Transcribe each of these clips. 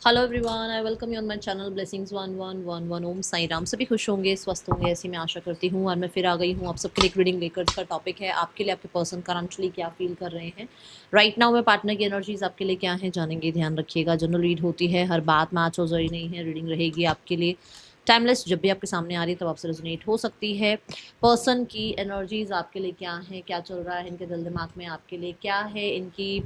Hello everyone, I welcome you on my channel blessings 1111। ओम साई राम। सभी खुश होंगे, स्वस्थ होंगे, ऐसी मैं आशा करती हूँ। और मैं फिर आ गई हूँ आप सबके लिए एक रीडिंग लेकर। इसका टॉपिक है आपके लिए आपके पर्सन करंटली क्या फील कर रहे हैं राइट नाउ में। पार्टनर की एनर्जीज आपके लिए क्या है जानेंगे, ध्यान रखिएगा। जनरल रीड होती है, हर बात मैच हो जरूरी नहीं है। रीडिंग रहेगी आपके लिए टाइमलेस, जब भी आपके सामने आ रही है तब आपसे रेजोनेट हो सकती है। पर्सन की एनर्जीज आपके लिए क्या है, क्या चल रहा है इनके दिल दिमाग में, आपके लिए क्या है इनकी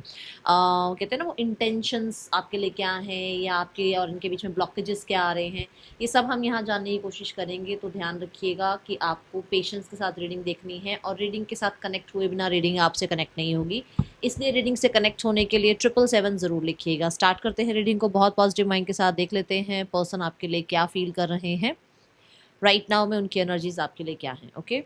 कहते हैं ना वो इंटेंशंस आपके लिए क्या हैं, या आपके और इनके बीच में ब्लॉकेजेस क्या आ रहे हैं, ये सब हम यहाँ जानने की कोशिश करेंगे। तो ध्यान रखिएगा कि आपको पेशेंस के साथ रीडिंग देखनी है, और रीडिंग के साथ कनेक्ट हुए बिना रीडिंग आपसे कनेक्ट नहीं होगी। इसलिए रीडिंग से कनेक्ट होने के लिए 777 ज़रूर लिखिएगा। स्टार्ट करते हैं रीडिंग को बहुत पॉजिटिव माइंड के साथ। देख लेते हैं पर्सन आपके लिए क्या फील कर रहे हैं राइट नाउ में, उनकी एनर्जीज आपके लिए क्या है। Okay,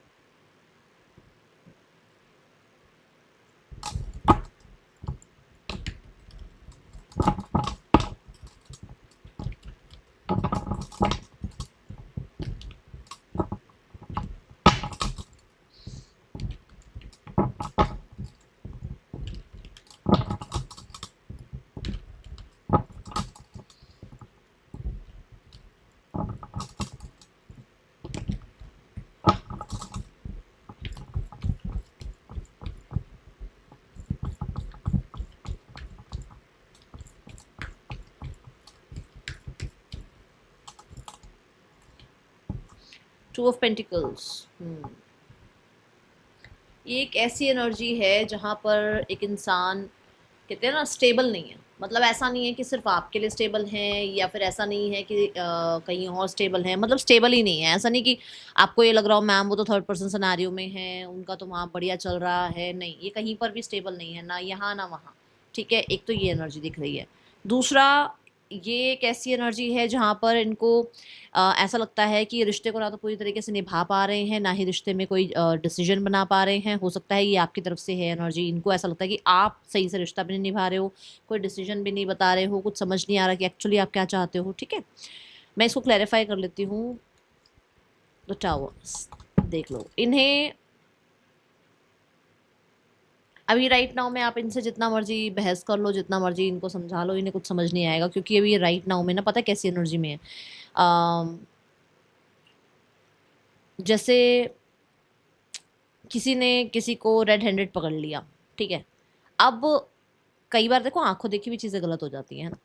two of pentacles. ये एक ऐसी एनर्जी है जहाँ पर एक इंसान कहते हैं ना स्टेबल नहीं है। मतलब ऐसा नहीं है कि सिर्फ आपके लिए स्टेबल हैं, या फिर ऐसा नहीं है कि कहीं और स्टेबल है। मतलब स्टेबल ही नहीं है। ऐसा नहीं कि आपको ये लग रहा हो मैम वो तो थर्ड पर्सन सिनेरियो में है, उनका तो वहाँ बढ़िया चल रहा है। नहीं, ये कहीं पर भी स्टेबल नहीं है, ना यहाँ ना वहाँ। ठीक है, एक तो ये एनर्जी दिख रही है। दूसरा, ये एक ऐसी एनर्जी है जहाँ पर इनको ऐसा लगता है कि रिश्ते को ना तो पूरी तरीके से निभा पा रहे हैं, ना ही रिश्ते में कोई डिसीजन बना पा रहे हैं। हो सकता है ये आपकी तरफ से है एनर्जी। इनको ऐसा लगता है कि आप सही से रिश्ता भी नहीं निभा रहे हो, कोई डिसीजन भी नहीं बता रहे हो, कुछ समझ नहीं आ रहा कि एक्चुअली आप क्या चाहते हो। ठीक है, मैं इसको क्लैरिफाई कर लेती हूँ। द टावर्स, देख लो इन्हें अभी राइट नाउ में। आप इनसे जितना मर्जी बहस कर लो, जितना मर्जी इनको समझा लो, इन्हें कुछ समझ नहीं आएगा। क्योंकि अभी ये राइट नाउ में ना, पता है कैसी एनर्जी में है। जैसे किसी ने किसी को रेड हैंडेड पकड़ लिया। ठीक है, अब कई बार देखो आंखों देखी हुई चीजें गलत हो जाती है ना।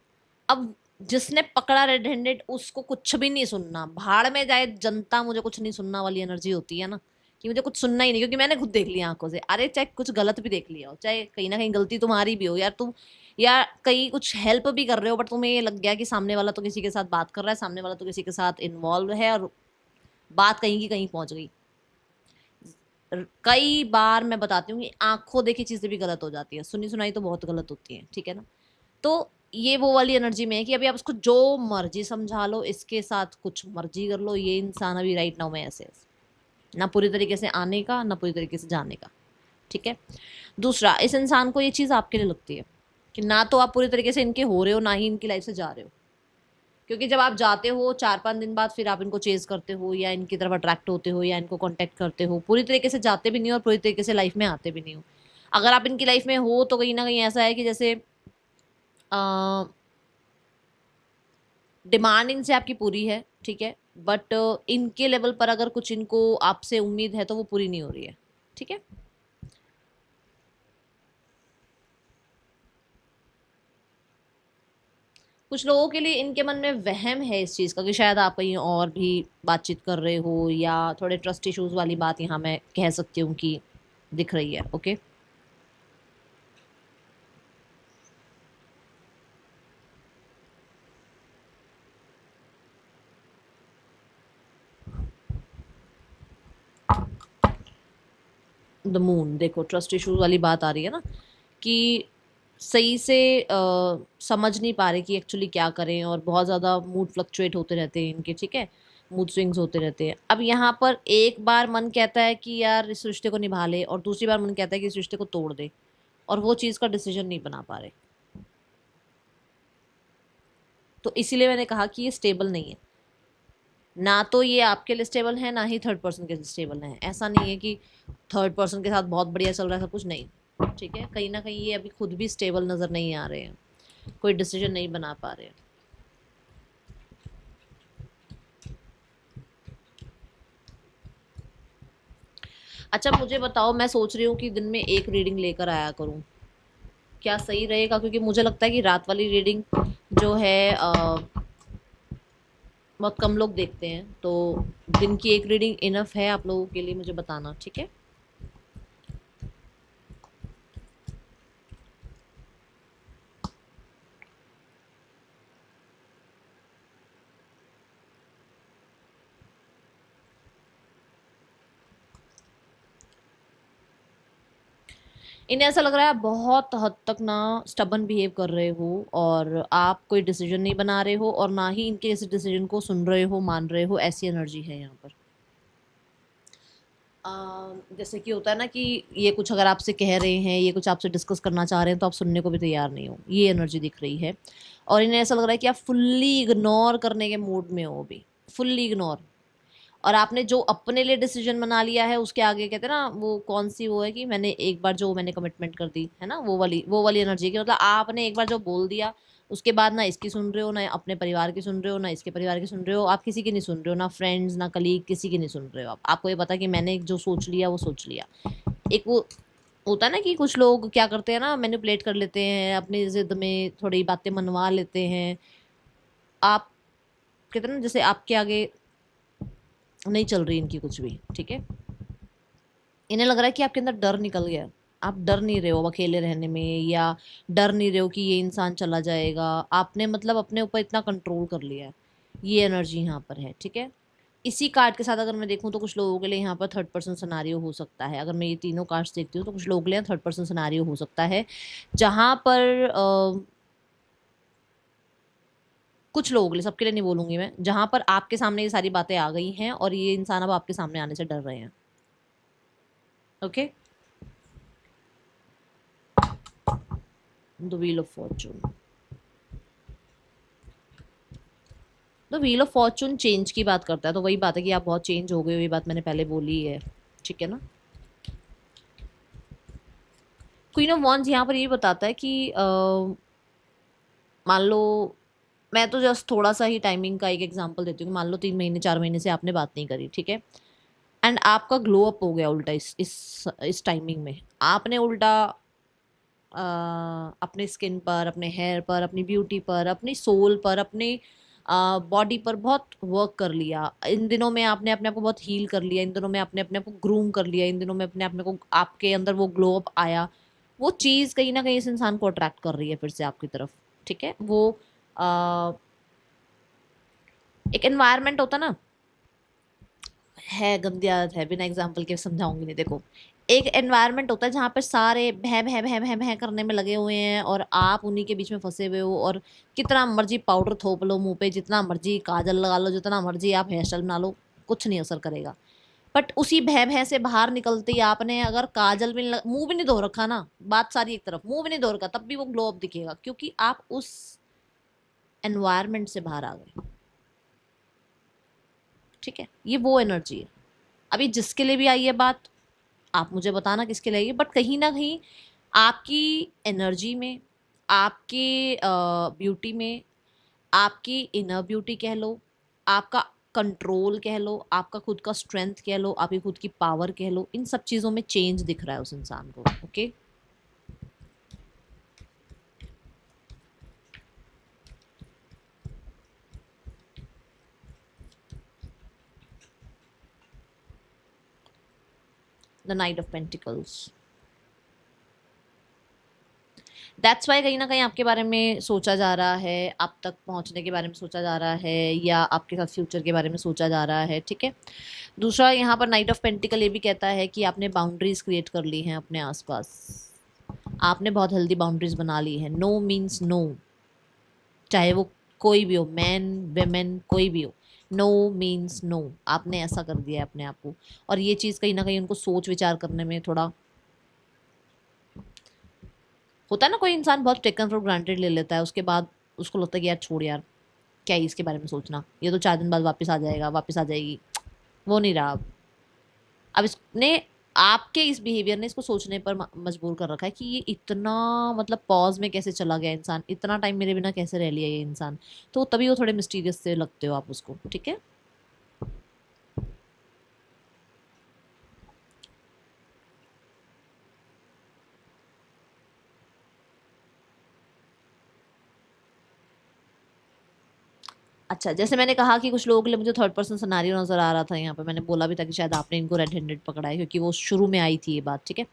अब जिसने पकड़ा रेड हैंडेड उसको कुछ भी नहीं सुनना, भाड़ में जाए जनता, मुझे कुछ नहीं सुनना वाली एनर्जी होती है ना, कि मुझे कुछ सुनना ही नहीं। क्योंकि मैंने खुद देख लिया आंखों से। अरे चाहे कुछ गलत भी देख लिया हो, चाहे कहीं ना कहीं गलती तुम्हारी भी हो यार, तुम या कहीं कुछ हेल्प भी कर रहे हो, बट तुम्हें ये लग गया कि सामने वाला तो किसी के साथ बात कर रहा है, सामने वाला तो किसी के साथ इन्वॉल्व है, और बात कहीं की कहीं पहुंच गई। कई बार मैं बताती हूँ कि आंखों देखी चीजें भी गलत हो जाती है, सुनी सुनाई तो बहुत गलत होती है। ठीक है ना, तो ये वो वाली एनर्जी में है कि अभी आप उसको जो मर्जी समझा लो, इसके साथ कुछ मर्जी कर लो, ये इंसान अभी राइट नाउ में ऐसे है। ना पूरी तरीके से आने का, ना पूरी तरीके से जाने का। ठीक है, दूसरा, इस इंसान को ये चीज़ आपके लिए लगती है कि ना तो आप पूरी तरीके से इनके हो रहे हो, ना ही इनकी लाइफ से जा रहे हो। क्योंकि जब आप जाते हो 4-5 दिन बाद, फिर आप इनको चेज करते हो, या इनकी तरफ अट्रैक्ट होते हो, या इनको कांटेक्ट करते हो, पूरी तरीके से जाते भी नहीं हो और पूरी तरीके से लाइफ में आते भी नहीं हो। अगर आप इनकी लाइफ में हो तो कहीं ना कहीं ऐसा है कि जैसे डिमांड इनसे आपकी पूरी है। ठीक है, बट इनके लेवल पर अगर कुछ इनको आपसे उम्मीद है तो वो पूरी नहीं हो रही है। ठीक है, कुछ लोगों के लिए इनके मन में वहम है इस चीज़ का कि शायद आप कहीं और भी बातचीत कर रहे हो, या थोड़े ट्रस्ट इश्यूज वाली बात यहाँ मैं कह सकती हूँ कि दिख रही है। ओके, द मून, देखो ट्रस्ट इश्यूज वाली बात आ रही है ना, कि सही से समझ नहीं पा रहे कि एक्चुअली क्या करें, और बहुत ज़्यादा मूड फ्लक्चुएट होते रहते हैं इनके। ठीक है, मूड स्विंग्स होते रहते हैं। अब यहाँ पर एक बार मन कहता है कि यार इस रिश्ते को निभा ले, और दूसरी बार मन कहता है कि इस रिश्ते को तोड़ दे, और वो चीज़ का डिसीजन नहीं बना पा रहे। तो इसीलिए मैंने कहा कि ये स्टेबल नहीं है। ना तो ये आपके लिए स्टेबल है, ना ही थर्ड पर्सन के लिए स्टेबल है। ऐसा नहीं है कि थर्ड पर्सन के साथ बहुत बढ़िया चल रहा है सब कुछ, नहीं। ठीक है, कहीं ना कहीं ये अभी खुद भी स्टेबल नज़र नहीं आ रहे हैं, कोई डिसीजन नहीं बना पा रहे हैं। अच्छा मुझे बताओ, मैं सोच रही हूँ कि दिन में एक रीडिंग लेकर आया करूँ, क्या सही रहेगा? क्योंकि मुझे लगता है कि रात वाली रीडिंग जो है बहुत कम लोग देखते हैं, तो दिन की एक रीडिंग इनफ है आप लोगों के लिए, मुझे बताना, ठीक है? इन्हें ऐसा लग रहा है आप बहुत हद तक ना स्टबन बिहेव कर रहे हो, और आप कोई डिसीजन नहीं बना रहे हो, और ना ही इनके इस डिसीजन को सुन रहे हो, मान रहे हो, ऐसी एनर्जी है यहाँ पर। जैसे कि होता है ना कि ये कुछ अगर आपसे कह रहे हैं, ये कुछ आपसे डिस्कस करना चाह रहे हैं, तो आप सुनने को भी तैयार नहीं हो, ये एनर्जी दिख रही है। और इन्हें ऐसा लग रहा है कि आप फुल्ली इग्नोर करने के मूड में हो अभी, फुल्ली इग्नोर। और आपने जो अपने लिए डिसीजन बना लिया है, उसके आगे कहते हैं ना वो कौन सी वो है कि मैंने एक बार जो मैंने कमिटमेंट कर दी है ना, वो वाली एनर्जी की, मतलब आपने एक बार जो बोल दिया, उसके बाद ना इसकी सुन रहे हो, ना अपने परिवार की सुन रहे हो, ना इसके परिवार की सुन रहे हो, आप किसी की नहीं सुन रहे हो, ना फ्रेंड्स ना कलीग, किसी की नहीं सुन रहे हो आप। आपको ये पता कि मैंने जो सोच लिया वो सोच लिया। एक वो होता है ना कि कुछ लोग क्या करते हैं ना, मैनिपुलेट कर लेते हैं, अपनी जिद में थोड़ी बातें मनवा लेते हैं। आप कहते हैं ना जैसे आपके आगे नहीं चल रही इनकी कुछ भी, ठीक है? इन्हें लग रहा है कि आपके अंदर डर निकल गया, आप डर नहीं रहे हो अब अकेले रहने में, या डर नहीं रहे हो कि ये इंसान चला जाएगा। आपने मतलब अपने ऊपर इतना कंट्रोल कर लिया है, ये एनर्जी यहाँ पर है, ठीक है? इसी कार्ड के साथ अगर मैं देखूं तो कुछ लोगों के लिए यहाँ पर थर्ड पर्सन सिनारियो हो सकता है। अगर मैं ये तीनों कार्ड्स देखती हूँ तो कुछ लोगों के लिए थर्ड पर्सन सिनारियो हो सकता है, जहाँ पर कुछ लोगों के लिए, सबके लिए नहीं बोलूंगी मैं, जहां पर आपके सामने ये सारी बातें आ गई हैं और ये इंसान अब आपके सामने आने से डर रहे हैं। Okay, the wheel of Fortune. The wheel of Fortune change की बात करता है, तो वही बात है कि आप बहुत चेंज हो गए हो, ये बात मैंने पहले बोली है, ठीक है ना? क्वीन ऑफ वॉन्ड्स यहाँ पर ये बताता है कि मान लो, मैं तो जस्ट थोड़ा सा ही टाइमिंग का एक एग्जांपल देती हूँ, मान लो 3 महीने 4 महीने से आपने बात नहीं करी, ठीक है? एंड आपका ग्लो अप हो गया उल्टा, इस टाइमिंग में आपने उल्टा अपने स्किन पर, अपने हेयर पर, अपनी ब्यूटी पर, अपनी सोल पर, अपने बॉडी पर बहुत वर्क कर लिया। इन दिनों में आपने अपने आप को बहुत हील कर लिया, इन दिनों में आपने अपने आप को ग्रूम कर लिया, इन दिनों में अपने आप को, आपके अंदर वो ग्लो अप आया। वो चीज़ कहीं ना कहीं इस इंसान को अट्रैक्ट कर रही है फिर से आपकी तरफ, ठीक है? वो आ, एक एनवायरनमेंट होता ना, है गंदी आदत है, बिना एग्जाम्पल के समझाऊंगी नहीं, देखो। एक एनवायरनमेंट होता है जहाँ पर सारे भय भय भय भय भय करने में लगे हुए हैं, और आप उन्हीं के बीच में फंसे हुए हो, और कितना मर्जी पाउडर थोप लो मुंह पे, जितना मर्जी काजल लगा लो, जितना मर्जी आप हेयर स्टाइल बना लो, कुछ नहीं असर करेगा। बट उसी भय भय से बाहर निकलते ही आपने अगर काजल भी मुंह भी नहीं धो रखा ना, बात सारी एक तरफ, मुंह भी नहीं धो रखा, तब भी वो ग्लो अप दिखेगा, क्योंकि आप उस एनवायरनमेंट से बाहर आ गए, ठीक है? ये वो एनर्जी है। अभी जिसके लिए भी आई है बात, आप मुझे बताना किसके लिए आई है, बट कहीं ना कहीं आपकी एनर्जी में, आपके ब्यूटी में, आपकी इनर ब्यूटी कह लो, आपका कंट्रोल कह लो, आपका खुद का स्ट्रेंथ कह लो, आपकी खुद की पावर कह लो, इन सब चीज़ों में चेंज दिख रहा है उस इंसान को। Okay, the night of pentacles. That's why कहीं ना कहीं आपके बारे में सोचा जा रहा है, आप तक पहुंचने के बारे में सोचा जा रहा है, या आपके साथ फ्यूचर के बारे में सोचा जा रहा है, ठीक है? दूसरा, यहाँ पर नाइट ऑफ पेंटिकल ये भी कहता है कि आपने बाउंड्रीज क्रिएट कर ली हैं अपने आसपास, आपने बहुत हेल्दी बाउंड्रीज बना ली है। नो मीन्स नो, चाहे वो कोई भी हो, मैन वेमेन कोई भी हो, नो मीन्स नो, आपने ऐसा कर दिया है अपने आप को। और ये चीज़ कहीं ना कहीं उनको सोच विचार करने में थोड़ा होता है ना, कोई इंसान बहुत टेकन फॉर ग्रांटेड ले लेता है, उसके बाद उसको लगता है कि यार छोड़ यार, क्या ही इसके बारे में सोचना, ये तो 4 दिन बाद वापस आ जाएगा, वापस आ जाएगी, वो नहीं रहा अब इसने, आपके इस बिहेवियर ने इसको सोचने पर मजबूर कर रखा है कि ये इतना, मतलब पॉज में कैसे चला गया इंसान, इतना टाइम मेरे बिना कैसे रह लिया ये इंसान। तो तभी वो थोड़े मिस्टीरियस से लगते हो आप उसको, ठीक है? अच्छा, जैसे मैंने कहा कि कुछ लोगों के लिए मुझे थर्ड पर्सन सिनेरियो नज़र आ रहा था यहाँ पे, मैंने बोला भी था कि शायद आपने इनको रेड हैंडेड पकड़ा है क्योंकि वो शुरू में आई थी ये बात, ठीक है।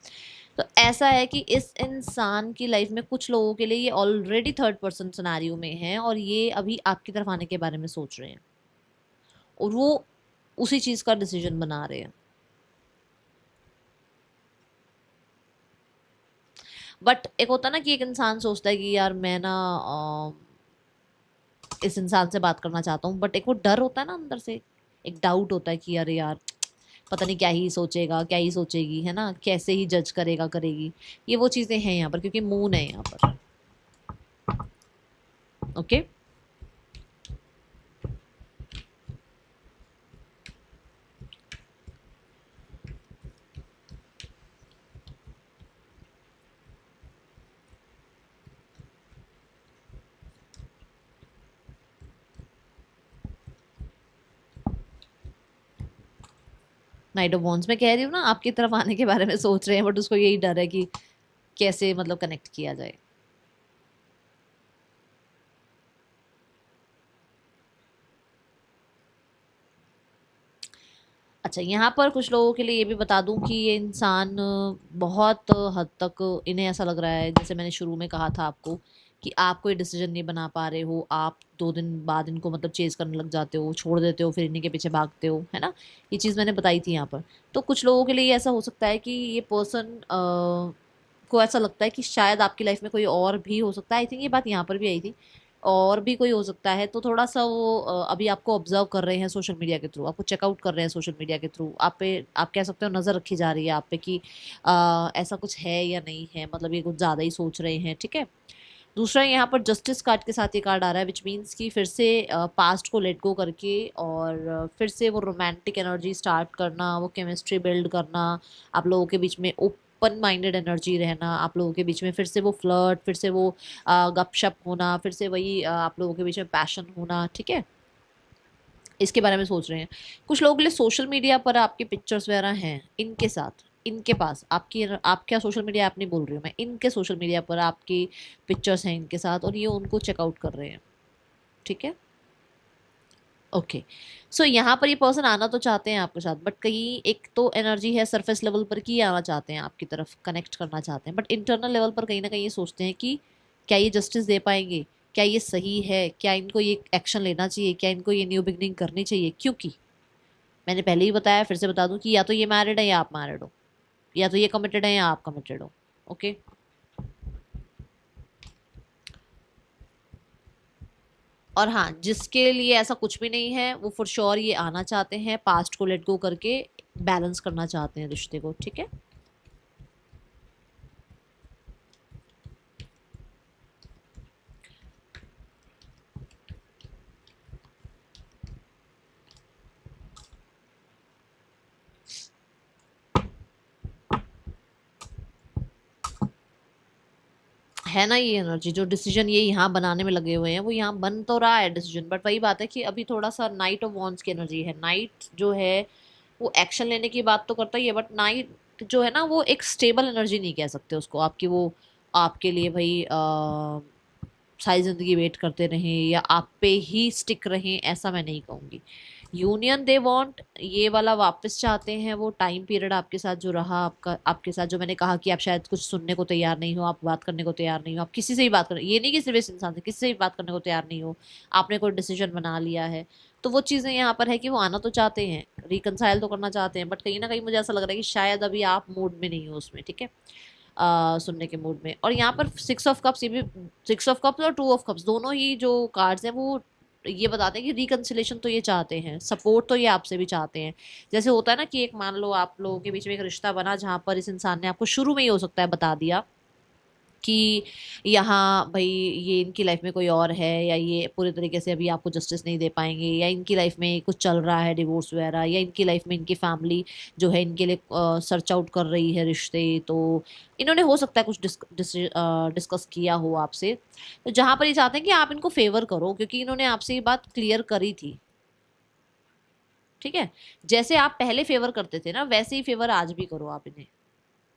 तो ऐसा है कि इस इंसान की लाइफ में कुछ लोगों के लिए ये ऑलरेडी थर्ड पर्सन सिनेरियो में है और ये अभी आपकी तरफ आने के बारे में सोच रहे हैं और वो उसी चीज़ का डिसीजन बना रहे हैं। बट एक होता है ना कि एक इंसान सोचता है कि यार मैं ना इस इंसान से बात करना चाहता हूँ, बट एक वो डर होता है ना अंदर से, एक डाउट होता है कि अरे यार पता नहीं क्या ही सोचेगा, क्या ही सोचेगी, है ना, कैसे ही जज करेगा, करेगी। ये वो चीज़ें हैं यहाँ पर क्योंकि मून है यहाँ पर। ओके, नाइट ऑफ वॉन्ड्स में कह रही हूँ ना, आपकी तरफ आने के बारे में सोच रहे हैं बट उसको यही डर है कि कैसे मतलब कनेक्ट किया जाए। अच्छा, यहाँ पर कुछ लोगों के लिए ये भी बता दूं कि ये इंसान बहुत हद तक इन्हें ऐसा लग रहा है, जैसे मैंने शुरू में कहा था आपको कि आप कोई डिसीजन नहीं बना पा रहे हो, आप 2 दिन बाद इनको मतलब चेज करने लग जाते हो, छोड़ देते हो, फिर इन्हीं के पीछे भागते हो, है ना। ये चीज़ मैंने बताई थी यहाँ पर। तो कुछ लोगों के लिए ऐसा हो सकता है कि ये पर्सन को ऐसा लगता है कि शायद आपकी लाइफ में कोई और भी हो सकता है। आई थिंक ये बात यहाँ पर भी आई थी, और भी कोई हो सकता है। तो थोड़ा सा वो अभी आपको ऑब्जर्व कर रहे हैं सोशल मीडिया के थ्रू, आपको चेकआउट कर रहे हैं सोशल मीडिया के थ्रू, आप पे आप कह सकते हो नज़र रखी जा रही है आप पे कि ऐसा कुछ है या नहीं है, मतलब ये कुछ ज़्यादा ही सोच रहे हैं, ठीक है। दूसरा, यहाँ पर जस्टिस कार्ड के साथ ये कार्ड आ रहा है, विच मीन्स कि फिर से पास्ट को लेट गो करके और फिर से वो रोमांटिक एनर्जी स्टार्ट करना, वो केमिस्ट्री बिल्ड करना, आप लोगों के बीच में ओपन माइंडेड एनर्जी रहना, आप लोगों के बीच में फिर से वो फ्लर्ट, फिर से वो गपशप होना, फिर से वही आप लोगों के बीच में पैशन होना, ठीक है। इसके बारे में सोच रहे हैं। कुछ लोगों के लिए सोशल मीडिया पर आपके पिक्चर्स वगैरह हैं इनके साथ, इनके पास आपकी, आप क्या सोशल मीडिया ऐप नहीं बोल रही हूँ मैं, इनके सोशल मीडिया पर आपकी पिक्चर्स हैं इनके साथ और ये उनको चेकआउट कर रहे हैं, ठीक है। ओके, सो यहाँ पर ये पर्सन आना तो चाहते हैं आपके साथ, बट कहीं एक तो एनर्जी है सरफेस लेवल पर कि ये आना चाहते हैं आपकी तरफ, कनेक्ट करना चाहते हैं, बट इंटरनल लेवल पर कहीं ना कहीं ये सोचते हैं कि क्या ये जस्टिस दे पाएंगे, क्या ये सही है, क्या इनको ये एक्शन लेना चाहिए, क्या इनको ये न्यू बिगनिंग करनी चाहिए। क्योंकि मैंने पहले ही बताया, फिर से बता दूं कि या तो ये मैरिड है या आप मैरिड हो, या तो ये कमिटेड है या आप कमिटेड हो। ओके, और हाँ, जिसके लिए ऐसा कुछ भी नहीं है वो फॉर श्योर ये आना चाहते हैं, पास्ट को लेट गो करके बैलेंस करना चाहते हैं रिश्ते को, ठीक है। है ना, ये एनर्जी जो डिसीजन ये यहाँ बनाने में लगे हुए हैं, वो यहाँ बन तो रहा है डिसीजन, बट वही बात है कि अभी थोड़ा सा नाइट ऑफ वॉन्ड्स की एनर्जी है। नाइट जो है वो एक्शन लेने की बात तो करता ही है, बट नाइट जो है ना वो एक स्टेबल एनर्जी नहीं कह सकते उसको, आपकी वो आपके लिए भाई सारी ज़िंदगी वेट करते रहें या आप पे ही स्टिक रहें, ऐसा मैं नहीं कहूँगी। यूनियन दे वांट, ये वाला वापस चाहते हैं, वो टाइम पीरियड आपके साथ जो रहा, आपका आपके साथ जो मैंने कहा कि आप शायद कुछ सुनने को तैयार नहीं हो, आप बात करने को तैयार नहीं हो, आप किसी से भी बात करें, ये नहीं कि सिर्फ इस इंसान से, किसी से भी बात करने को तैयार नहीं हो, आपने कोई डिसीजन बना लिया है। तो वो चीज़ें यहाँ पर है कि वो आना तो चाहते हैं, रिकनसाइल तो करना चाहते हैं, बट कहीं ना कहीं मुझे ऐसा लग रहा है कि शायद अभी आप मूड में नहीं हो उसमें, ठीक है, सुनने के मूड में। और यहाँ पर 6 ऑफ कप्स, ये भी 6 ऑफ कप्स और 2 ऑफ कप्स दोनों ही जो कार्ड्स हैं वो ये बताते हैं कि रिकन्सिलेशन तो ये चाहते हैं, सपोर्ट तो ये आपसे भी चाहते हैं। जैसे होता है ना कि एक मान लो आप लोगों के बीच में एक रिश्ता बना जहाँ पर इस इंसान ने आपको शुरू में ही हो सकता है बता दिया कि यहाँ भाई ये इनकी लाइफ में कोई और है, या ये पूरे तरीके से अभी आपको जस्टिस नहीं दे पाएंगे, या इनकी लाइफ में कुछ चल रहा है डिवोर्स वगैरह, या इनकी लाइफ में इनकी फैमिली जो है इनके लिए सर्च आउट कर रही है रिश्ते। तो इन्होंने हो सकता है कुछ डिस्कस किया हो आपसे, तो जहाँ पर ये चाहते हैं कि आप इनको फेवर करो क्योंकि इन्होंने आपसे ये बात क्लियर करी थी, ठीक है। जैसे आप पहले फेवर करते थे ना, वैसे ही फेवर आज भी करो आप इन्हें।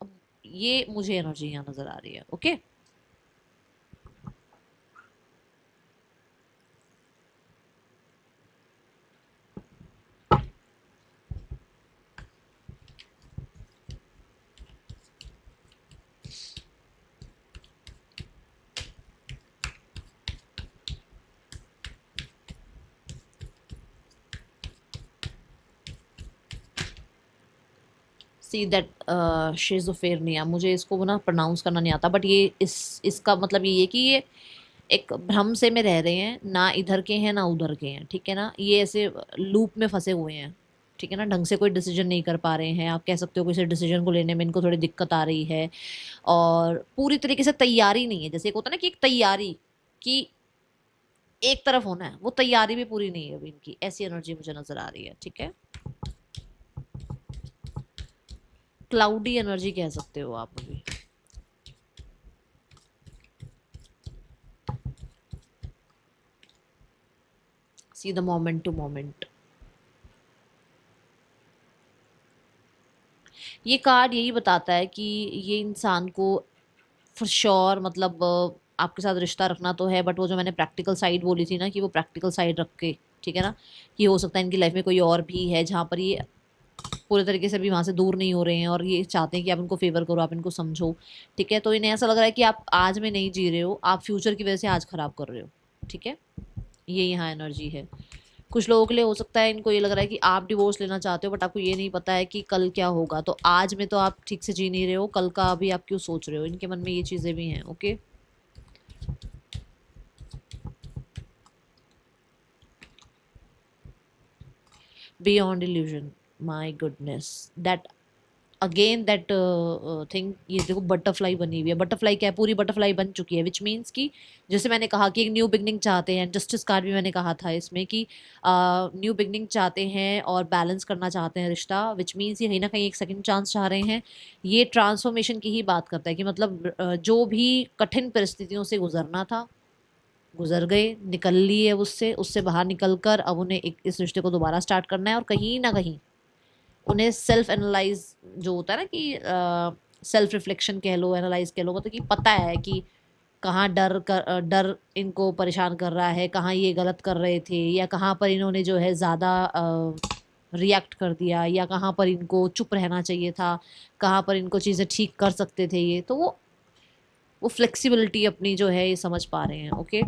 अब ये मुझे एनर्जी यहाँ नजर आ रही है। ओके, सी दैट शिज़ोफ्रेनिया, मुझे इसको ना प्रोनाउंस करना नहीं आता, बट ये इसका मतलब ये है कि ये एक भ्रम से में रह रहे हैं, ना इधर के हैं ना उधर के हैं, ठीक है ना, ये ऐसे लूप में फंसे हुए हैं, ठीक है ना, ढंग से कोई डिसीजन नहीं कर पा रहे हैं, आप कह सकते हो किसी डिसीजन को लेने में इनको थोड़ी दिक्कत आ रही है, और पूरी तरीके से तैयारी नहीं है, जैसे एक होता है ना कि एक तैयारी कि एक तरफ होना है, वो तैयारी भी पूरी नहीं है अभी इनकी, ऐसी एनर्जी मुझे नजर आ रही है, ठीक है। क्लाउडी एनर्जी कह सकते हो आप अभी। See the moment to moment, ये कार्ड यही बताता है कि ये इंसान को फॉर श्योर मतलब आपके साथ रिश्ता रखना तो है, बट वो जो मैंने प्रैक्टिकल साइड बोली थी ना, कि वो प्रैक्टिकल साइड रख के, ठीक है ना, कि हो सकता है इनकी लाइफ में कोई और भी है जहाँ पर ये पूरे तरीके से भी वहाँ से दूर नहीं हो रहे हैं, और ये चाहते हैं कि आप इनको फेवर करो, आप इनको समझो, ठीक है। तो इन्हें ऐसा लग रहा है कि आप आज में नहीं जी रहे हो, आप फ्यूचर की वजह से आज खराब कर रहे हो, ठीक है, ये यहाँ एनर्जी है। कुछ लोगों के लिए हो सकता है इनको ये लग रहा है कि आप डिवोर्स लेना चाहते हो, बट आपको ये नहीं पता है कि कल क्या होगा, तो आज में तो आप ठीक से जी नहीं रहे हो, कल का अभी आप क्यों सोच रहे हो, इनके मन में ये चीज़ें भी हैं, okay. Beyond illusion, my goodness, that again that thing, ये देखो बटरफ्लाई बनी हुई है, बटरफ्लाई क्या है, पूरी बटरफ्लाई बन चुकी है, विच मीन्स कि जैसे मैंने कहा कि एक न्यू बिगनिंग चाहते हैं, जस्टिस कार्ड भी मैंने कहा था इसमें कि न्यू बिगनिंग चाहते हैं और बैलेंस करना चाहते हैं रिश्ता, विच मीन्स ये कहीं ना कहीं एक सेकंड चांस चाह रहे हैं। ये ट्रांसफॉर्मेशन की ही बात करता है कि मतलब जो भी कठिन परिस्थितियों से गुजरना था, गुजर गए, निकल लिए उससे, उससे बाहर निकल कर अब उन्हें इस रिश्ते को दोबारा स्टार्ट करना है, और कहीं ना कहीं उन्हें सेल्फ एनालाइज जो होता है ना कि सेल्फ रिफ्लेक्शन कह लो, एनालाइज कह लो, मतलब कि पता है कि कहाँ डर इनको परेशान कर रहा है, कहाँ ये गलत कर रहे थे, या कहाँ पर इन्होंने जो है ज़्यादा रिएक्ट कर दिया, या कहाँ पर इनको चुप रहना चाहिए था, कहाँ पर इनको चीज़ें ठीक कर सकते थे, ये तो वो फ्लेक्सिबिलिटी अपनी जो है ये समझ पा रहे हैं, ओके।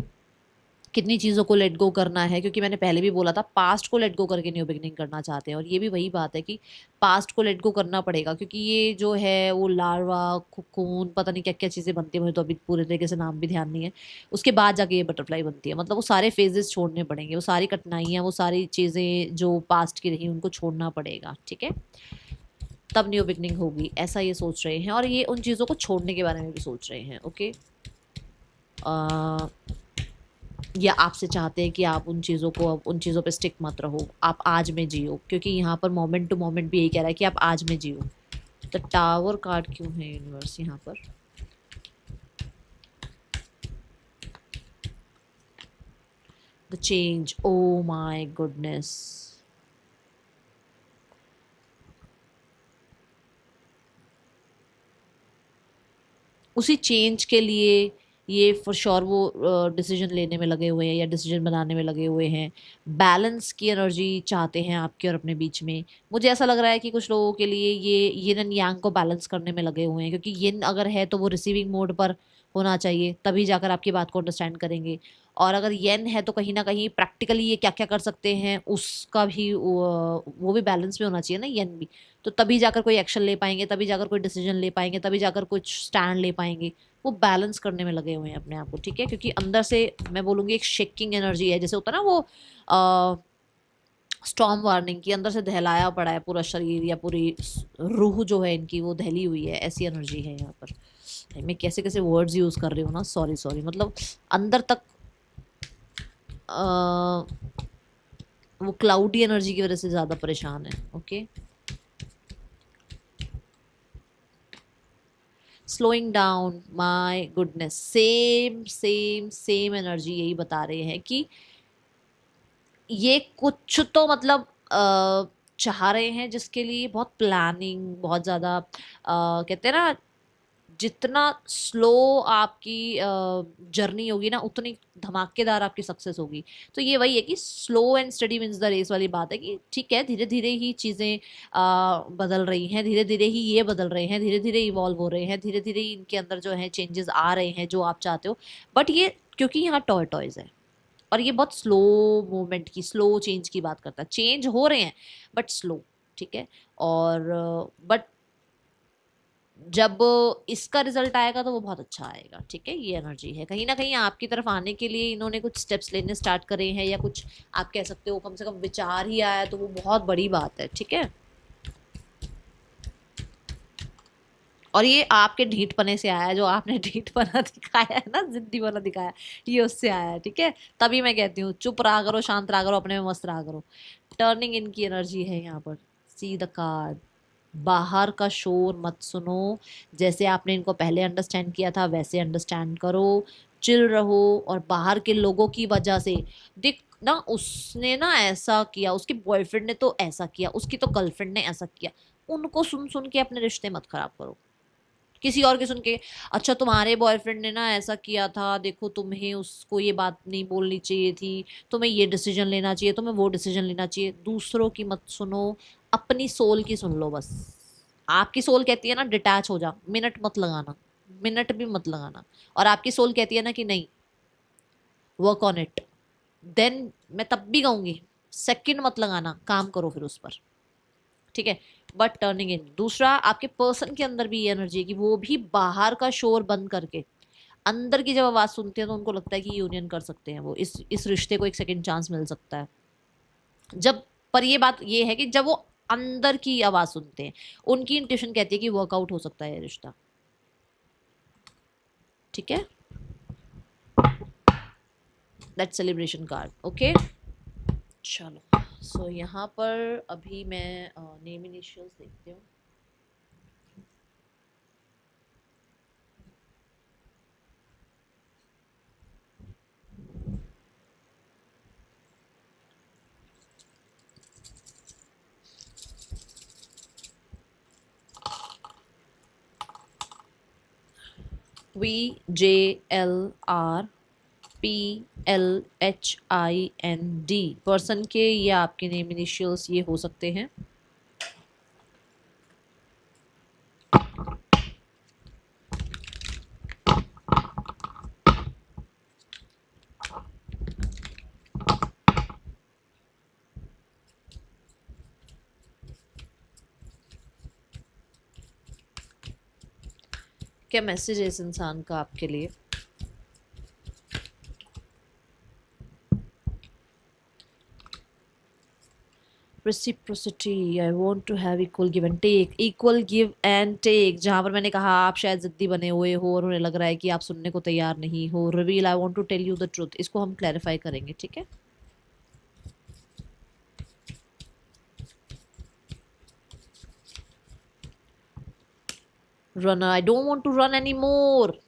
कितनी चीज़ों को लेट गो करना है, क्योंकि मैंने पहले भी बोला था पास्ट को लेट गो करके न्यू बिगनिंग करना चाहते हैं, और ये भी वही बात है कि पास्ट को लेट गो करना पड़ेगा, क्योंकि ये जो है वो लार्वा, कोकून, पता नहीं क्या क्या चीज़ें बनती है, मुझे तो अभी पूरे तरीके से नाम भी ध्यान नहीं है, उसके बाद जाके ये बटरफ्लाई बनती है, मतलब वो सारे फेजेस छोड़ने पड़ेंगे, वो सारी कठिनाइयाँ, वो सारी चीज़ें जो पास्ट की रही उनको छोड़ना पड़ेगा, ठीक है, तब न्यू बिगनिंग होगी, ऐसा ये सोच रहे हैं, और ये उन चीज़ों को छोड़ने के बारे में भी सोच रहे हैं, ओके। या आपसे चाहते हैं कि आप उन चीज़ों को, अब उन चीज़ों पे स्टिक मत रहो, आप आज में जियो, क्योंकि यहाँ पर मोमेंट टू मोमेंट भी यही कह रहा है कि आप आज में जियो। द टावर कार्ड क्यों है यूनिवर्स यहाँ पर? The change, oh my goodness, उसी चेंज के लिए ये फॉर श्योर वो डिसीजन लेने में लगे हुए हैं, या डिसीजन बनाने में लगे हुए हैं, बैलेंस की एनर्जी चाहते हैं आपके और अपने बीच में। मुझे ऐसा लग रहा है कि कुछ लोगों के लिए ये यिन एंड यांग को बैलेंस करने में लगे हुए हैं, क्योंकि यिन अगर है तो वो रिसीविंग मोड पर होना चाहिए, तभी जाकर आपकी बात को अंडरस्टैंड करेंगे, और अगर येन है तो कहीं ना कहीं प्रैक्टिकली ये क्या क्या कर सकते हैं उसका भी वो भी बैलेंस में होना चाहिए ना, येन भी, तो तभी जाकर कोई एक्शन ले पाएंगे, तभी जाकर कोई डिसीजन ले पाएंगे, तभी जाकर कुछ स्टैंड ले पाएंगे। वो बैलेंस करने में लगे हुए हैं अपने आप को, ठीक है, क्योंकि अंदर से मैं बोलूँगी एक शेकिंग एनर्जी है, जैसे होता है ना वो स्टॉर्म वार्निंग की, अंदर से दहलाया पड़ा है पूरा शरीर, या पूरी रूह जो है इनकी वो दहली हुई है, ऐसी एनर्जी है यहाँ पर। मैं कैसे कैसे वर्ड्स यूज़ कर रही हूँ ना, सॉरी सॉरी, मतलब अंदर तक वो क्लाउडी एनर्जी की वजह से ज़्यादा परेशान है, okay. Slowing down, my goodness, same same same energy यही बता रहे हैं कि ये कुछ तो मतलब चाह रहे हैं, जिसके लिए बहुत प्लानिंग, बहुत ज़्यादा कहते हैं ना, जितना स्लो आपकी जर्नी होगी ना, उतनी धमाकेदार आपकी सक्सेस होगी। तो ये वही है कि slow and steady wins the race वाली बात है, कि ठीक है, धीरे धीरे ही चीज़ें बदल रही हैं, धीरे धीरे ही ये बदल रहे हैं, धीरे धीरे इवॉल्व हो रहे हैं, धीरे धीरे ही इनके अंदर जो है चेंजेस आ रहे हैं जो आप चाहते हो, बट ये क्योंकि यहाँ टॉय टॉयज है, और ये बहुत स्लो मूवमेंट की, स्लो चेंज की बात करता है, चेंज हो रहे हैं बट स्लो, ठीक है, और बट जब इसका रिजल्ट आएगा तो वो बहुत अच्छा आएगा, ठीक है। ये एनर्जी है, कहीं ना कहीं आपकी तरफ आने के लिए इन्होंने कुछ स्टेप्स लेने स्टार्ट करे हैं, या कुछ आप कह सकते हो कम से कम विचार ही आया तो वो बहुत बड़ी बात है, ठीक है। और ये आपके ढीठपने से आया है, जो आपने ढीठपना दिखाया है ना, जिद्दीपना दिखाया, ये उससे आया है, ठीक है। तभी मैं कहती हूँ चुप रहा करो, शांत रहा करो, अपने में मस्त रहा करो। टर्निंग इनकी एनर्जी है यहाँ पर। See the card. बाहर का शोर मत सुनो, जैसे आपने इनको पहले अंडरस्टैंड किया था वैसे अंडरस्टैंड करो, चिल रहो। और बाहर के लोगों की वजह से देख ना, उसने ना ऐसा किया, उसके बॉयफ्रेंड ने तो ऐसा किया, उसकी तो गर्लफ्रेंड ने ऐसा किया, उनको सुन सुन के अपने रिश्ते मत खराब करो। किसी और के सुन के, अच्छा तुम्हारे बॉयफ्रेंड ने ना ऐसा किया था, देखो तुम्हें उसको ये बात नहीं बोलनी चाहिए थी, तुम्हें ये डिसीजन लेना चाहिए, तुम्हें वो डिसीजन लेना चाहिए। दूसरों की मत सुनो, अपनी सोल की सुन लो बस। आपकी सोल कहती है ना डिटैच हो जा, मिनट मत लगाना, मिनट भी मत लगाना। और आपकी सोल कहती है ना कि नहीं, वर्क ऑन इट, देन मैं तब भी कहूंगी सेकंड मत लगाना, काम करो फिर उस पर, ठीक है। बट टर्निंग इन। दूसरा, आपके पर्सन के अंदर भी ये एनर्जी है कि वो भी बाहर का शोर बंद करके अंदर की जब आवाज सुनते हैं तो उनको लगता है कि यूनियन कर सकते हैं, वो इस रिश्ते को एक सेकंड चांस मिल सकता है। जब, पर ये बात ये है कि जब वो अंदर की आवाज सुनते हैं, उनकी इंट्यूशन कहती है कि वर्कआउट हो सकता है ये रिश्ता, ठीक है। That celebration card, okay. चलो, सो यहाँ पर अभी मैं नेम इनिशियल्स देखती हूँ। VJLR PLHIND पर्सन के या आपके नेम इनिशियल्स ये हो सकते हैं। क्या मैसेज है इस इंसान का आपके लिए? Reciprocity, I want to have equal give and take, equal give and take. जहां पर मैंने कहा आप शायद जिद्दी बने हुए हो और उन्हें लग रहा है कि आप सुनने को तैयार नहीं हो। Reveal, I want to tell you the truth, इसको हम क्लैरिफाई करेंगे, ठीक है। Runner, I don't want to run any more.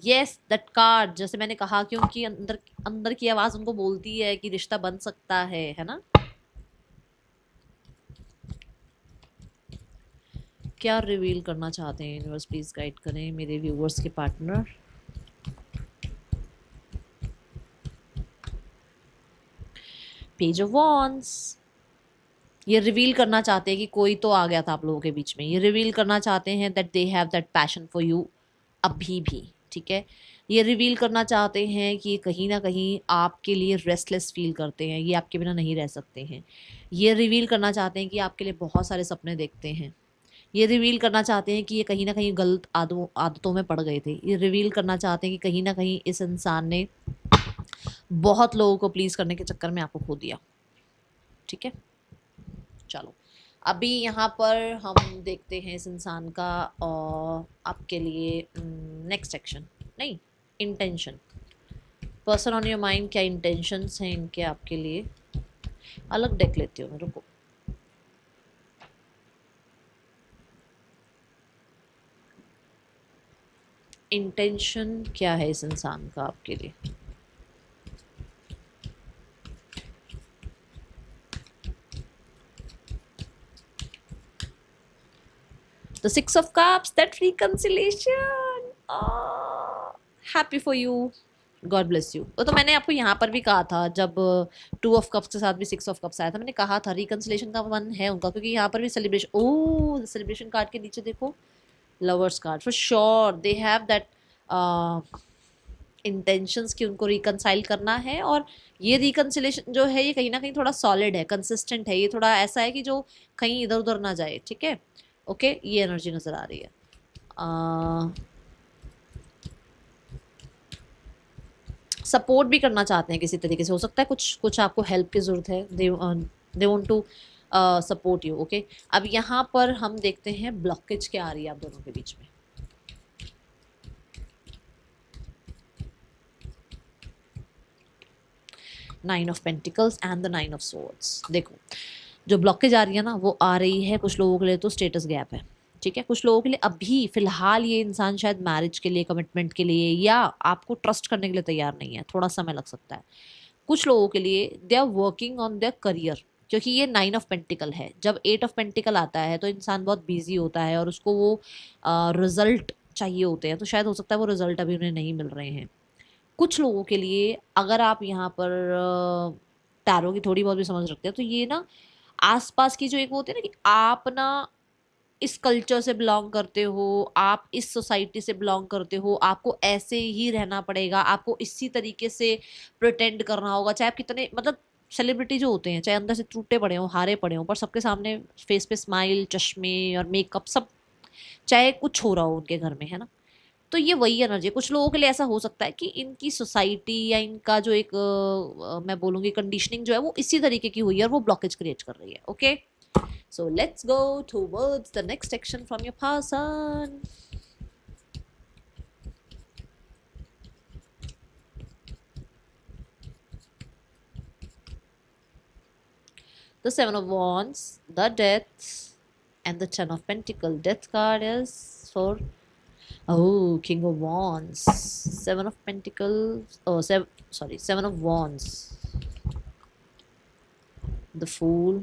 Yes, that card, जैसे मैंने कहा कि उनकी अंदर अंदर की आवाज उनको बोलती है कि रिश्ता बन सकता है ना। क्या रिवील करना चाहते हैं यूनिवर्स, प्लीज गाइड करें मेरे व्यूअर्स के पार्टनर। पेज ऑफ वॉन्ड्स, ये रिवील करना चाहते हैं कि कोई तो आ गया था आप लोगों के बीच में। ये रिवील करना चाहते हैं that they have that passion for you अभी भी, ठीक है। ये रिवील करना चाहते हैं कि कहीं ना कहीं आपके लिए रेस्टलेस फील करते हैं, ये आपके बिना नहीं रह सकते हैं। ये रिवील करना चाहते हैं कि आपके लिए बहुत सारे सपने देखते हैं। ये रिवील करना चाहते हैं कि ये कहीं ना कहीं गलत आदतों में पड़ गए थे। ये रिवील करना चाहते हैं कि कहीं ना कहीं इस इंसान ने बहुत लोगों को प्लीज करने के चक्कर में आपको खो दिया, ठीक है। चलो, अभी यहाँ पर हम देखते हैं इस इंसान का आपके लिए नेक्स्ट एक्शन, नहीं, intention. Person on your mind, क्या इंटेंशंस हैं इनके आपके लिए? अलग डेक लेती हूँ मैं, रुको। इंटेंशन क्या है इस इंसान का आपके लिए? The Six of Cups, that reconciliation. Oh, happy for you. God bless you. तो मैंने आपको यहाँ पर भी कहा था, जब 2 of Cups के साथ भी 6 of Cups आया था, मैंने कहा था रिकन्सिलेशन का मन है उनका, क्योंकि यहाँ पर भी सेलिब्रेशन। ओह, सेलिब्रेशन कार्ड के नीचे देखो, lovers card. For sure they have that intentions कि उनको रिकनसाइल करना है। और ये रिकन्सिलेशन जो है ये कहीं ना कहीं थोड़ा सॉलिड है, कंसिस्टेंट है, ये थोड़ा ऐसा है कि जो कहीं इधर उधर ना जाए, ठीक है। ओके, ये एनर्जी नजर आ रही है। सपोर्ट भी करना चाहते हैं किसी तरीके से, हो सकता है कुछ कुछ आपको हेल्प की ज़रूरत है, they want to support you. Okay, अब यहाँ पर हम देखते हैं ब्लॉकेज क्या आ रही है आप दोनों के बीच में। Nine of pentacles and the nine of swords. देखो जो ब्लॉकेज आ रही है ना, वो आ रही है कुछ लोगों के लिए तो स्टेटस गैप है, ठीक है। कुछ लोगों के लिए अभी फिलहाल ये इंसान शायद मैरिज के लिए, कमिटमेंट के लिए, या आपको ट्रस्ट करने के लिए तैयार नहीं है, थोड़ा समय लग सकता है। कुछ लोगों के लिए they are working on their career, क्योंकि ये नाइन ऑफ पेंटिकल है। जब एट ऑफ पेंटिकल आता है तो इंसान बहुत बिजी होता है और उसको वो रिजल्ट चाहिए होते हैं, तो शायद हो सकता है वो रिजल्ट अभी उन्हें नहीं मिल रहे हैं। कुछ लोगों के लिए अगर आप यहाँ पर टैरो की थोड़ी बहुत भी समझ रखते हैं, तो ये ना आसपास की जो एक वो होती है ना कि आप ना इस कल्चर से बिलोंग करते हो, आप इस सोसाइटी से बिलोंग करते हो, आपको ऐसे ही रहना पड़ेगा, आपको इसी तरीके से प्रिटेंड करना होगा, चाहे आप कितने मतलब सेलिब्रिटी जो होते हैं चाहे अंदर से टूटे पड़े हों, हारे पड़े हों, पर सबके सामने फेस पे स्माइल, चश्मे और मेकअप सब, चाहे कुछ हो रहा हो उनके घर में, है ना। तो ये वही एनर्जी है। कुछ लोगों के लिए ऐसा हो सकता है कि इनकी सोसाइटी या इनका जो एक मैं बोलूँगी कंडीशनिंग जो है वो इसी तरीके की हुई है और वो ब्लॉकेज क्रिएट कर रही है। Okay, so let's go towards the next section from your person. The Seven of Wands, the Death, and the Ten of Pentacles. Death card is for, oh, King of Wands, Seven of Pentacles, oh, Seven of Wands, the Fool.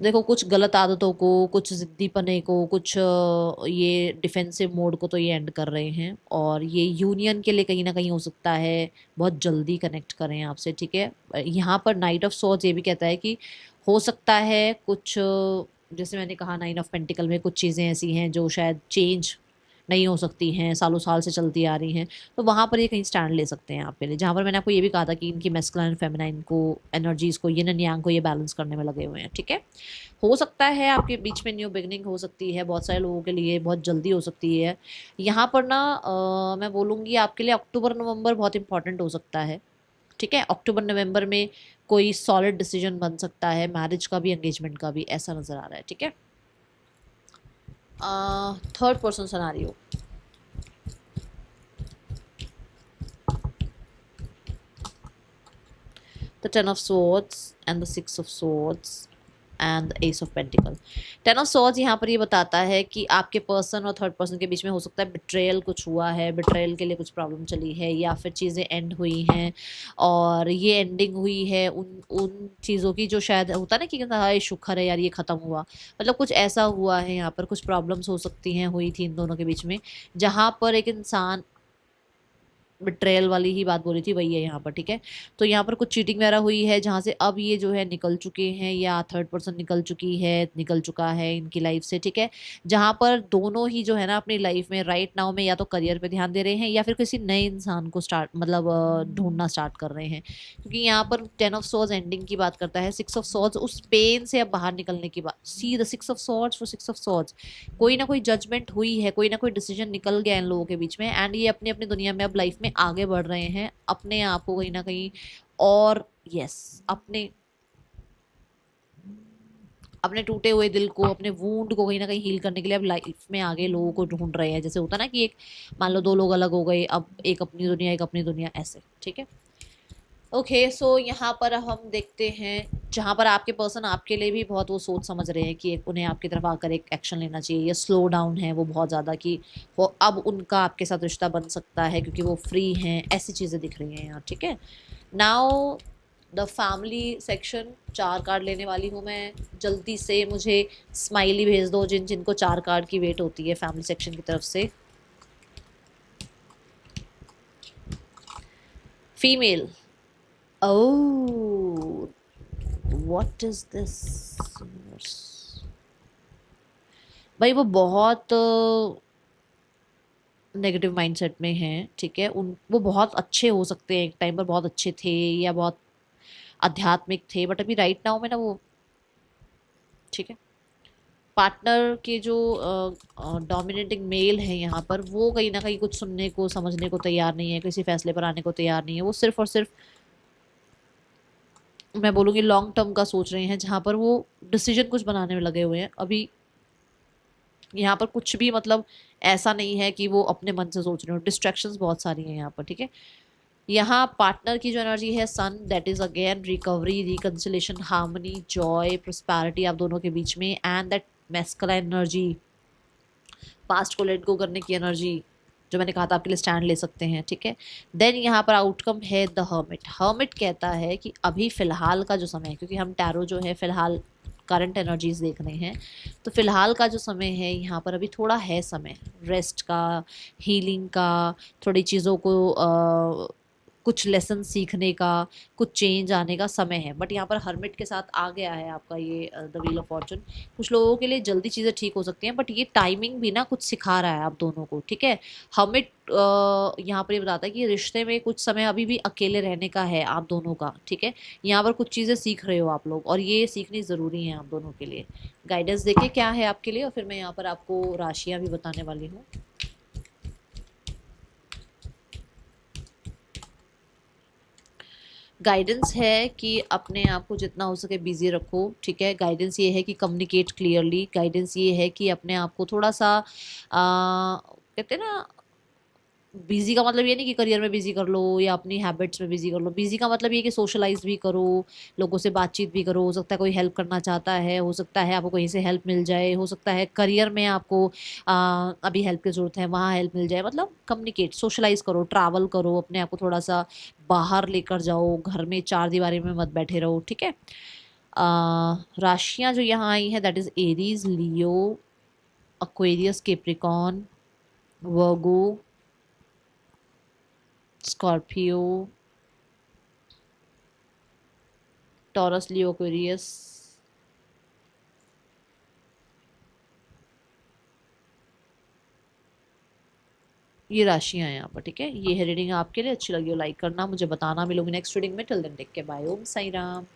देखो कुछ गलत आदतों को, कुछ जिद्दीपने को, कुछ ये defensive mode को तो ये एंड कर रहे हैं, और ये यूनियन के लिए कहीं ना कहीं हो सकता है बहुत जल्दी कनेक्ट करें आपसे, ठीक है। यहाँ पर नाइट ऑफ सोर्ड्स ये भी कहता है कि हो सकता है कुछ जैसे मैंने कहा नाइन ऑफ पेंटिकल में कुछ चीज़ें ऐसी हैं जो शायद चेंज नहीं हो सकती हैं, सालों साल से चलती आ रही हैं, तो वहाँ पर ये कहीं स्टैंड ले सकते हैं आपके लिए। जहाँ पर मैंने आपको ये भी कहा था कि इनकी मैस्कुलाइन फेमिनाइन को, एनर्जीज़ को, यिन एंड यांग को ये बैलेंस करने में लगे हुए हैं, ठीक है। हो सकता है आपके बीच में न्यू बिगनिंग हो सकती है, बहुत सारे लोगों के लिए बहुत जल्दी हो सकती है। यहाँ पर ना मैं बोलूँगी आपके लिए अक्टूबर नवंबर बहुत इंपॉर्टेंट हो सकता है, ठीक है। अक्टूबर नवंबर में कोई सॉलिड डिसीजन बन सकता है, मैरिज का भी, एंगेजमेंट का भी, ऐसा नज़र आ रहा है, ठीक है। Third person scenario, the Ten of Swords and the Six of Swords and S of pentacle. Ten of swords यहाँ पर ये बताता है कि आपके पर्सन और थर्ड पर्सन के बीच में हो सकता है बिट्रेयल कुछ हुआ है, बिट्रेयल के लिए कुछ प्रॉब्लम चली है, या फिर चीज़ें एंड हुई हैं और ये एंडिंग हुई है उन उन चीज़ों की जो शायद होता है ना कि हाय शुक्र है यार ये ख़त्म हुआ, मतलब कुछ ऐसा हुआ है। यहाँ पर कुछ प्रॉब्लम्स हो सकती हैं, हुई थी इन दोनों के बीच में, जहाँ पर एक इंसान बिट्रेयल वाली ही बात बोली थी, वही है यहाँ पर, ठीक है। तो यहाँ पर कुछ चीटिंग वगैरह हुई है जहाँ से अब ये जो है निकल चुके हैं, या थर्ड पर्सन निकल चुका है इनकी लाइफ से, ठीक है। जहाँ पर दोनों ही जो है ना अपनी लाइफ में राइट नाउ में या तो करियर पे ध्यान दे रहे हैं या फिर किसी नए इंसान को ढूंढना स्टार्ट कर रहे हैं, क्योंकि यहाँ पर टेन ऑफ सॉर्ड्स एंडिंग की बात करता है, सिक्स ऑफ सॉर्ड्स उस पेन से अब बाहर निकलने की बात। See the six of swords for six of swords, कोई ना कोई जजमेंट हुई है, कोई ना कोई डिसीजन निकल गया इन लोगों के बीच में, एंड ये अपनी अपनी दुनिया में अब लाइफ में आगे बढ़ रहे हैं, अपने आप को कहीं ना कहीं, और यस अपने अपने टूटे हुए दिल को, अपने वूंड को कहीं ना कहीं हील करने के लिए अब लाइफ में आगे लोगों को ढूंढ रहे हैं। जैसे होता ना कि एक मान लो दो लोग अलग हो गए, अब एक अपनी दुनिया एक अपनी दुनिया, ऐसे, ठीक है। ओके, सो यहाँ पर हम देखते हैं जहाँ पर आपके पर्सन आपके लिए भी बहुत वो सोच समझ रहे हैं कि उन्हें आपकी तरफ आकर एक एक्शन लेना चाहिए, या स्लो डाउन है वो बहुत ज़्यादा कि वो अब उनका आपके साथ रिश्ता बन सकता है क्योंकि वो फ्री हैं, ऐसी चीज़ें दिख रही हैं यहाँ, ठीक है। Now the family section, 4 card लेने वाली हूँ मैं, जल्दी से मुझे स्माइली भेज दो जिनको 4 कार्ड की वेट होती है फैमिली सेक्शन की तरफ से। Female, oh, what is this? भाई वो बहुत नेगेटिव माइंडसेट में हैं, ठीक है। वो बहुत अच्छे हो सकते हैं, एक टाइम पर बहुत अच्छे थे या बहुत आध्यात्मिक थे, बट अभी राइट नाउ में ना वो, ठीक है, पार्टनर के जो डोमिनेटिंग मेल है यहाँ पर, वो कहीं ना कहीं कुछ सुनने को समझने को तैयार नहीं है, किसी फैसले पर आने को तैयार नहीं है। वो सिर्फ और सिर्फ मैं बोलूँगी लॉन्ग टर्म का सोच रहे हैं, जहाँ पर वो डिसीजन कुछ बनाने में लगे हुए हैं अभी। यहाँ पर कुछ भी मतलब ऐसा नहीं है कि वो अपने मन से सोच रहे हो, डिस्ट्रैक्शंस बहुत सारी हैं यहाँ पर, ठीक है। यहाँ पार्टनर की जो एनर्जी है sun, that is again recovery, reconciliation, harmony, joy, prosperity आप दोनों के बीच में, and that masculine energy, past को लेट गो करने की एनर्जी, जो मैंने कहा था आपके लिए स्टैंड ले सकते हैं, ठीक है। देन यहाँ पर आउटकम है द हर्मिट। हर्मिट कहता है कि अभी फिलहाल का जो समय है, क्योंकि हम टैरो जो है फिलहाल करंट एनर्जीज देख रहे हैं, तो फिलहाल का जो समय है यहाँ पर अभी थोड़ा है समय रेस्ट का, हीलिंग का, थोड़ी चीज़ों को कुछ लेसन सीखने का, कुछ चेंज आने का समय है। बट यहाँ पर हर्मिट के साथ आ गया है आपका ये द व्हील ऑफ फॉर्चून। कुछ लोगों के लिए जल्दी चीज़ें ठीक हो सकती हैं, बट ये टाइमिंग भी ना कुछ सिखा रहा है आप दोनों को, ठीक है। हर्मिट यहाँ पर ये बताता है कि रिश्ते में कुछ समय अभी भी अकेले रहने का है आप दोनों का, ठीक है। यहाँ पर कुछ चीज़ें सीख रहे हो आप लोग, और ये सीखनी ज़रूरी है आप दोनों के लिए। गाइडेंस देखिए क्या है आपके लिए, और फिर मैं यहाँ पर आपको राशियाँ भी बताने वाली हूँ। गाइडेंस है कि अपने आप को जितना हो सके बिजी रखो, ठीक है। गाइडेंस ये है कि कम्युनिकेट क्लियरली। गाइडेंस ये है कि अपने आप को थोड़ा सा कहते हैं ना, बिजी का मतलब ये नहीं कि करियर में बिजी कर लो या अपनी हैबिट्स में बिजी कर लो। बिजी का मतलब ये कि सोशलाइज भी करो, लोगों से बातचीत भी करो। हो सकता है कोई हेल्प करना चाहता है, हो सकता है आपको कहीं से हेल्प मिल जाए, हो सकता है करियर में आपको अभी हेल्प की ज़रूरत है, वहाँ हेल्प मिल जाए। मतलब कम्युनिकेट, सोशलाइज करो, ट्रैवल करो, अपने आप को थोड़ा सा बाहर लेकर जाओ, घर में चार दीवारी में मत बैठे रहो, ठीक है। राशियाँ जो यहाँ आई हैं, that is Aries, Leo, Aquarius, Capricorn, Virgo, Scorpio, taurus, Leo, Aquarius. ये राशियां हैं यहाँ पर, ठीक है। ये है रीडिंग आपके लिए। अच्छी लगी हो लाइक करना, मुझे बताना। मिलूंगी नेक्स्ट रीडिंग में। Till then take care, bye, Om Sai Ram.